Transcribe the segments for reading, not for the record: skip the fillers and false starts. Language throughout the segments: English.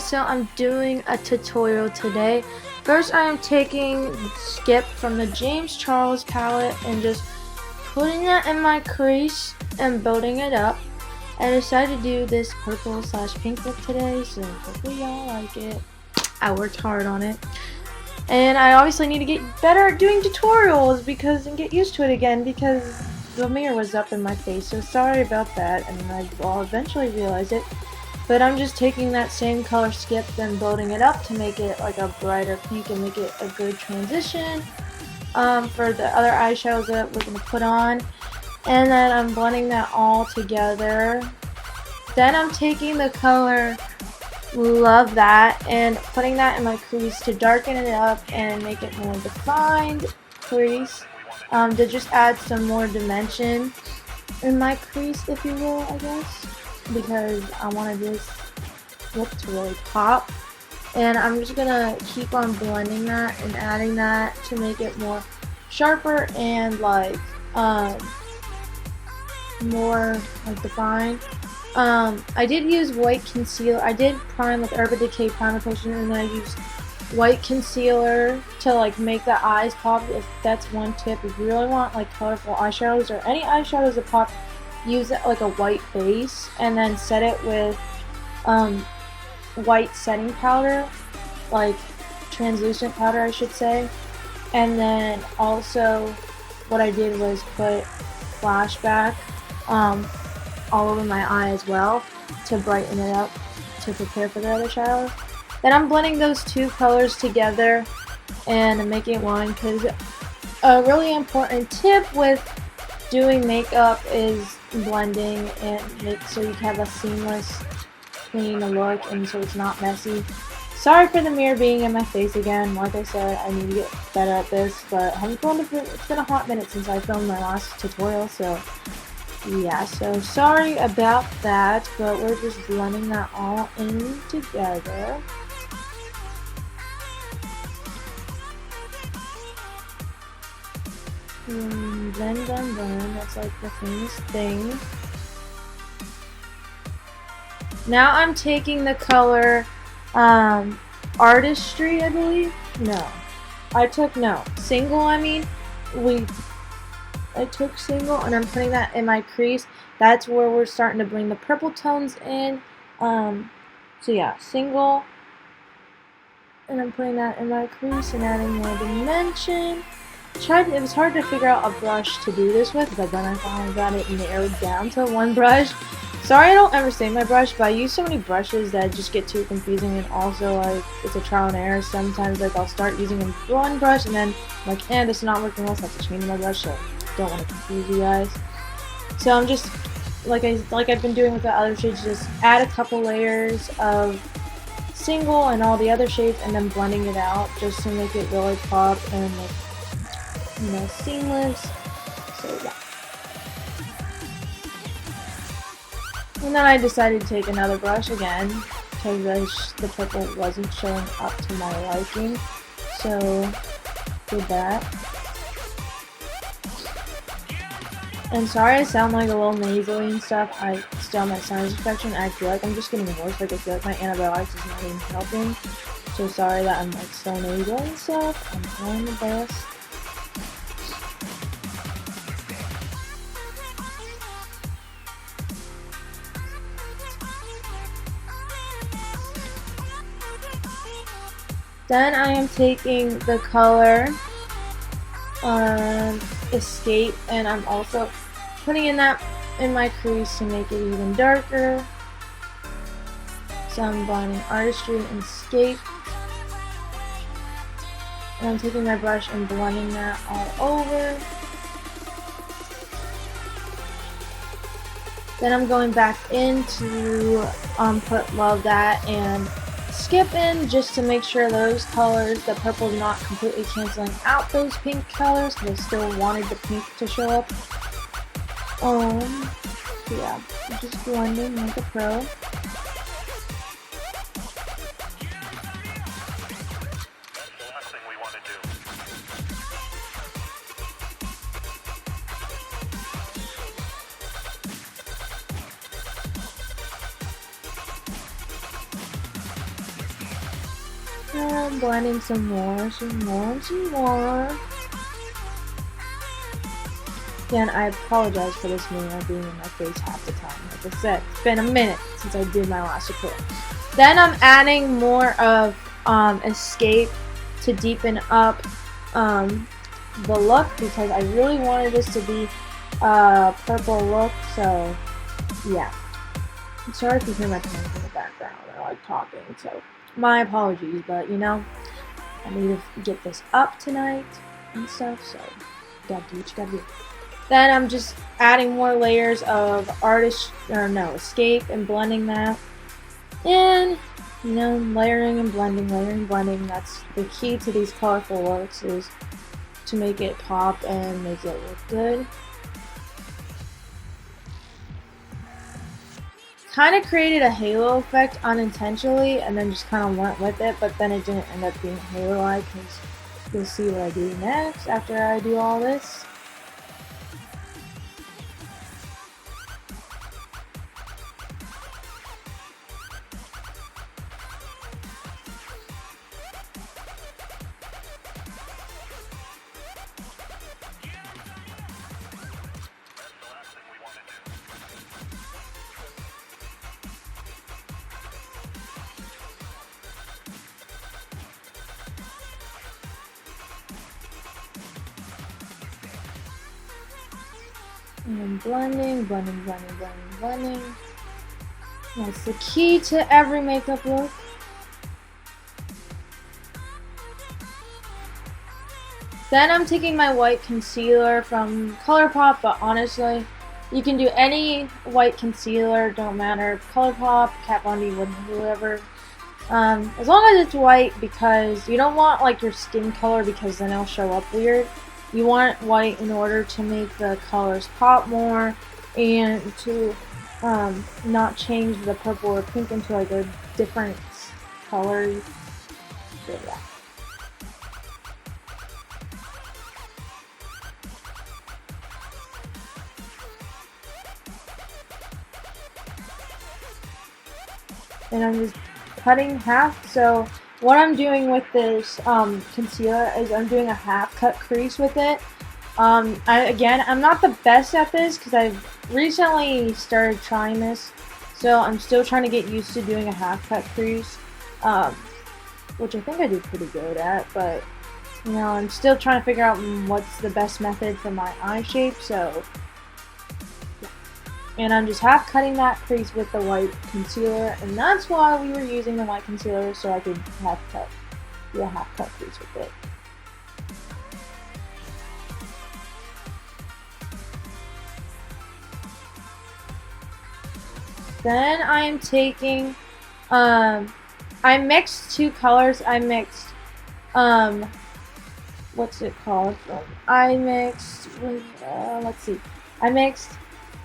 guys, so I'm doing a tutorial today. First I am taking Skip from the James Charles palette and just putting that in my crease and building it up. I decided to do this purple / pink look today, so hopefully y'all like it. I worked hard on it. And I obviously need to get better at doing tutorials and get used to it again because the mirror was up in my face, so sorry about that, and I'll eventually realize it. But I'm just taking that same color Skip and building it up to make it like a brighter pink and make it a good transition for the other eyeshadows that we're going to put on. And then I'm blending that all together. Then I'm taking the color Love That and putting that in my crease to darken it up and make it more defined crease, to just add some more dimension in my crease, if you will, I guess, because I wanted this look to really pop. And I'm just gonna keep on blending that and adding that to make it more sharper and like more like defined. I did use white concealer. I did prime with Urban Decay primer potion, and then I used white concealer to like make the eyes pop. If that's one tip, if you really want like colorful eyeshadows or any eyeshadows that pop, use it like a white base and then set it with white setting powder, like translucent powder I should say. And then also what I did was put flashback all over my eye as well to brighten it up to prepare for the other shadows. Then I'm blending those two colors together and making one, because a really important tip with doing makeup is blending and make so you can have a seamless, clean look and so it's not messy. Sorry for the mirror being in my face again. Like I said, I need to get better at this, but it's been a hot minute since I filmed my last tutorial, so yeah, so sorry about that, but we're just blending that all in together. Blend, blend, blend, that's like the famous thing. Now I'm taking the color Artistry, I believe? Single, I took Single and I'm putting that in my crease. That's where we're starting to bring the purple tones in. So yeah, Single. And I'm putting that in my crease and adding more dimension. It was hard to figure out a brush to do this with, but then I finally got it narrowed down to one brush. Sorry I don't ever say my brush, but I use so many brushes that I just get too confusing, and also like it's a trial and error. Sometimes like I'll start using one brush and then like, this is not working well, so I have to change my brush, so don't want to confuse you guys. So I'm just like I've been doing with the other shades, just add a couple layers of Single and all the other shades and then blending it out just to make it really pop and like, you know, seamless. So yeah. And then I decided to take another brush again because the purple wasn't showing up to my liking. So did that. And sorry I sound like a little nasally and stuff. I still have my sinus infection. I feel like I'm just getting worse. Like I feel like my antibiotics is not even helping. So sorry that I'm like so nasal and stuff. I'm trying the best. Then I am taking the color Escape, and I'm also putting in my crease to make it even darker. So I'm blending Artistry and Escape, and I'm taking my brush and blending that all over. Then I'm going back in to put Love That and Skip in just to make sure those colors, the purple is not completely canceling out those pink colors, because I still wanted the pink to show up. Yeah, just blending like a pro. And I'm blending some more. Again, I apologize for this mirror being in my face half the time. Like I said, it's been a minute since I did my last tutorial. Then I'm adding more of Escape to deepen up the look, because I really wanted this to be a purple look. So yeah, I'm sorry if you hear my parents in the background. They're like talking, so my apologies. But you know, I need to get this up tonight and stuff, so you gotta do what you gotta do. Then I'm just adding more layers of Escape, and blending that. And, you know, layering and blending. That's the key to these colorful looks, is to make it pop and make it look good. Kind of created a halo effect unintentionally, and then just kind of went with it, but then it didn't end up being halo-like, because you'll see what I do next after I do all this. And blending. That's the key to every makeup look. Then I'm taking my white concealer from ColourPop, but honestly, you can do any white concealer, don't matter. ColourPop, Kat Von D, whatever. As long as it's white, because you don't want like your skin color, because then it'll show up weird. You want white in order to make the colors pop more, and to not change the purple or pink into like a different color. So yeah. And I'm just cutting half. So what I'm doing with this concealer is I'm doing a half cut crease with it. I'm not the best at this, because I've recently started trying this, so I'm still trying to get used to doing a half cut crease, which I think I do pretty good at, but you know, I'm still trying to figure out what's the best method for my eye shape. So yeah. And I'm just half cutting that crease with the white concealer, and that's why we were using the white concealer, so I could do a half cut crease with it. Then I am taking, I mixed two colors. I mixed, what's it called? I mixed, I mixed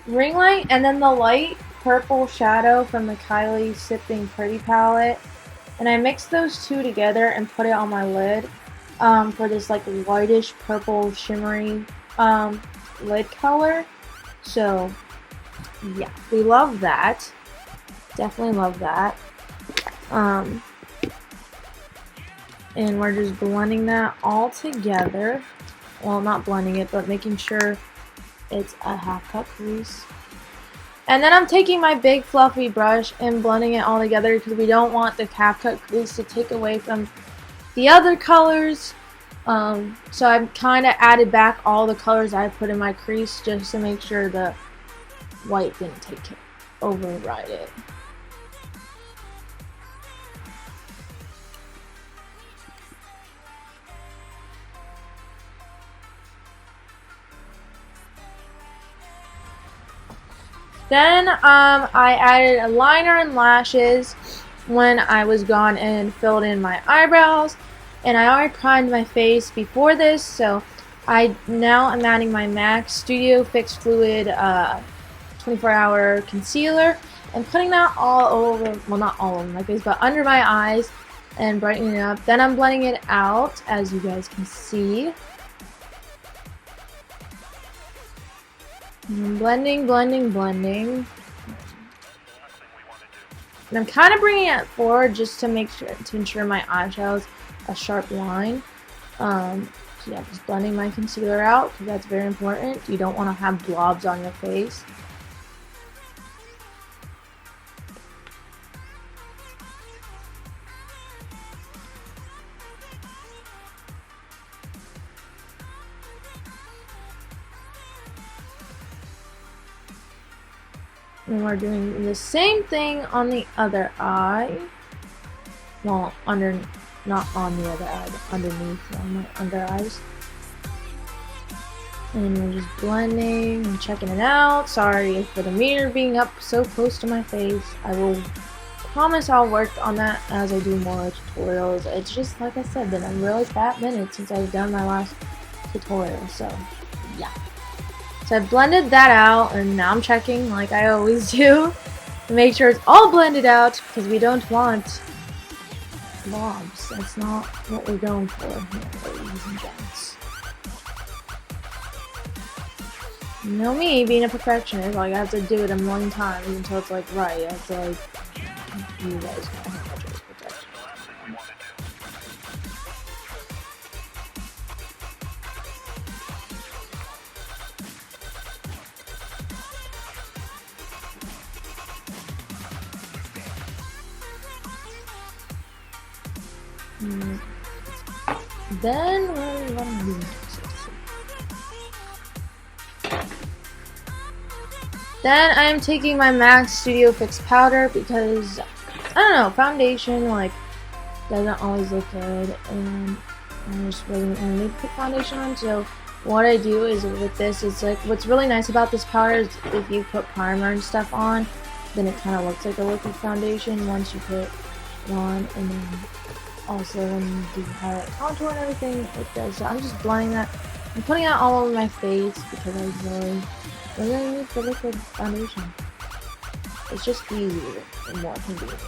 Ring Light and then the light purple shadow from the Kylie Sipping Pretty palette. And I mixed those two together and put it on my lid, for this like whitish purple shimmery, lid color. So yeah, we love that. Definitely love that. And we're just blending that all together. Well, not blending it, but making sure it's a half cut crease. And then I'm taking my big fluffy brush and blending it all together, because we don't want the half cut crease to take away from the other colors. So I've kind of added back all the colors I put in my crease, just to make sure the white didn't override it. Then I added a liner and lashes when I was gone and filled in my eyebrows. And I already primed my face before this, so now I'm adding my MAC Studio Fix Fluid 24-hour concealer and putting that all over, well, not all over my face, but under my eyes, and brightening it up. Then I'm blending it out, as you guys can see. And blending. And I'm kind of bringing it forward just to ensure my eyeshadow's a sharp line. So yeah, just blending my concealer out because that's very important. You don't want to have blobs on your face. And we're doing the same thing on the other eye. Well, not on the other eye, but underneath on my under eyes. And we're just blending and checking it out. Sorry for the mirror being up so close to my face. I will promise I'll work on that as I do more tutorials. It's just, like I said, been a really fat minute since I've done my last tutorial, so yeah. So I blended that out, and now I'm checking like I always do to make sure it's all blended out because we don't want blobs. That's not what we're going for here, ladies and gents. You know me, being a perfectionist, like I have to do it a million times until it's like right. It's like you guys know how much it is perfection. Then what am I doing? Then I'm taking my MAC Studio Fix powder because I don't know, foundation like doesn't always look good, and I just wasn't in the mood to put foundation on. So what I do is with this, it's like what's really nice about this powder is if you put primer and stuff on, then it kind of looks like a liquid foundation once you put it on, and then also when you do highlight contour and everything, it does. So I'm just blending that. I'm putting it all over my face because I really need the liquid foundation. It's just easier and more convenient.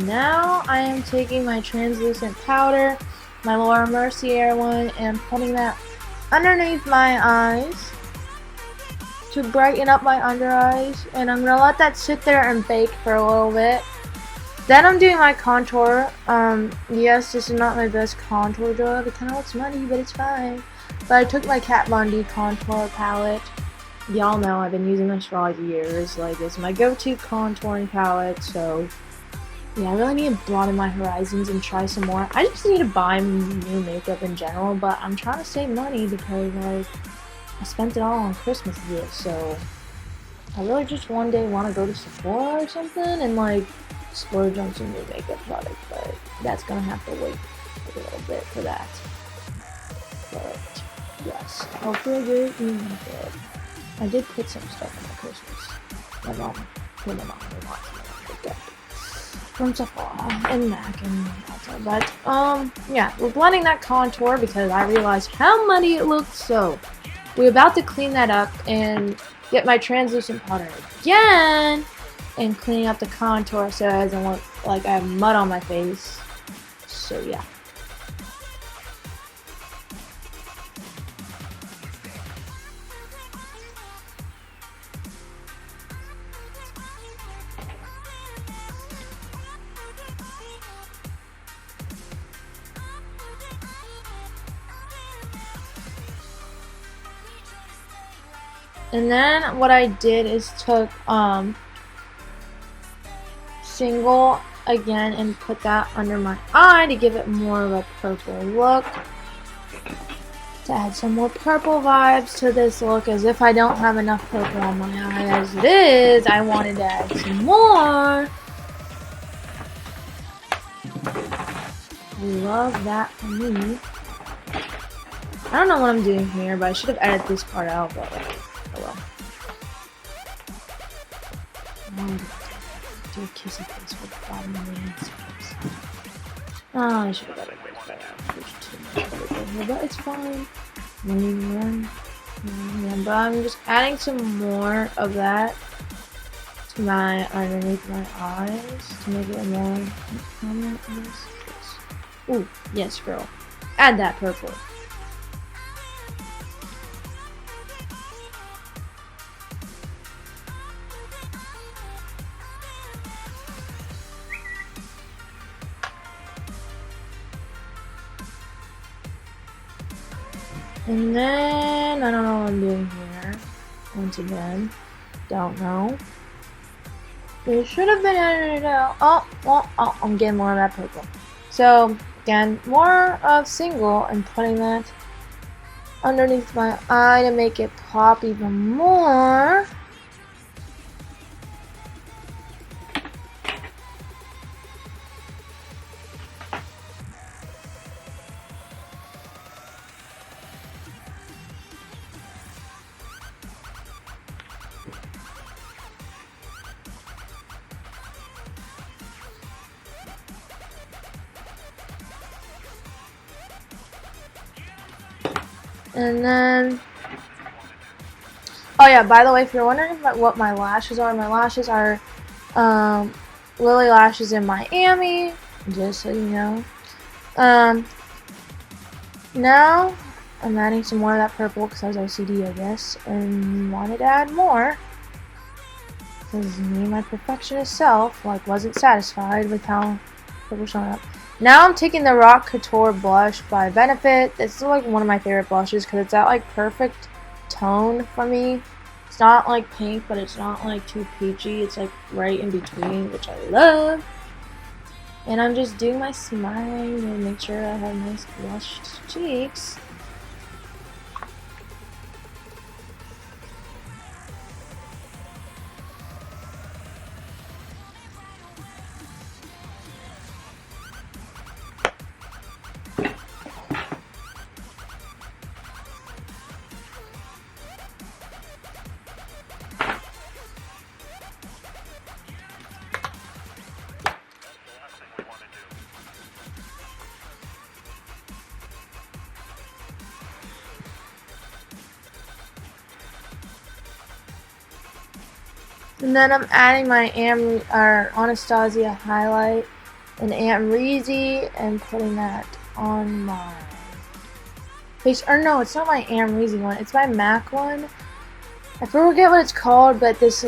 Now I am taking my translucent powder, my Laura Mercier one, and putting that underneath my eyes to brighten up my under eyes, and I'm gonna let that sit there and bake for a little bit. Then I'm doing my contour. Yes, this is not my best contour job. It kind of looks muddy, but it's fine. But I took my Kat Von D contour palette. Y'all know I've been using this for like years. Like, it's my go-to contouring palette, so yeah, I really need to broaden my horizons and try some more. I just need to buy new makeup in general, but I'm trying to save money because like I spent it all on Christmas gifts, so I really just one day want to go to Sephora or something and like splurge on some new makeup products, but that's gonna have to wait a little bit for that. But yes, hopefully I get it good. I did put some stuff in my Christmas. My mom put them on my watch from Sephora and MAC and outside. But yeah, we're blending that contour because I realized how muddy it looked, so we're about to clean that up and get my translucent powder again and clean up the contour so it doesn't look like I have mud on my face. So yeah. And then what I did is took Single again and put that under my eye to give it more of a purple look. To add some more purple vibes to this look, as if I don't have enough purple on my eye as it is. I wanted to add some more. Love that for me. I don't know what I'm doing here, but I should have edited this part out, but oh well. Do a kissy face with the bottom of the hands. Oh, I should have edited this part out. There's too much editing here, but it's fine. Learn Yeah, but I'm just adding some more of that to my underneath my eyes to make it more prominent. Ooh, yes, girl. Add that purple. And then, I don't know what I'm doing here. Once again, don't know. It should have been edited out. Oh, I'm getting more of that purple. So, again, more of single and putting that underneath my eye to make it pop even more. And then, oh yeah, by the way, if you're wondering what my lashes are Lily Lashes in Miami, just so you know. Now I'm adding some more of that purple because I was OCD, I guess, and wanted to add more because me, my perfectionist self, wasn't satisfied with how purple showing up. Now I'm taking the Rock Couture blush by Benefit. This is one of my favorite blushes because it's that perfect tone for me. It's not pink, but it's not too peachy. It's right in between, which I love. And I'm just doing my smiling to make sure I have nice blushed cheeks. And then I'm adding my Anastasia highlight and Amrezy and putting that on my face. Or no, it's not my Amrezy one. It's my MAC one. I forget what it's called, but this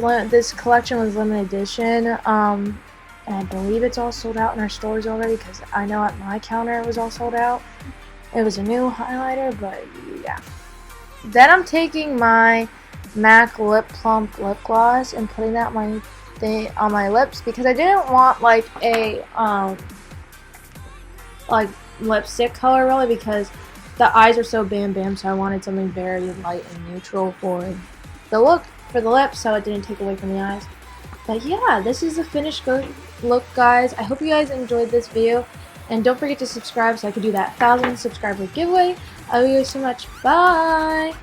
collection was limited edition. And I believe it's all sold out in our stores already because I know at my counter it was all sold out. It was a new highlighter, but yeah. Then I'm taking my MAC Lip Plump lip gloss and putting that on my lips because I didn't want a lipstick color really because the eyes are so bam bam, so I wanted something very light and neutral for the look for the lips so it didn't take away from the eyes. But yeah, this is the finished look, guys. I hope you guys enjoyed this video, and don't forget to subscribe so I could do that 1,000 subscriber giveaway. I love you guys so much. Bye.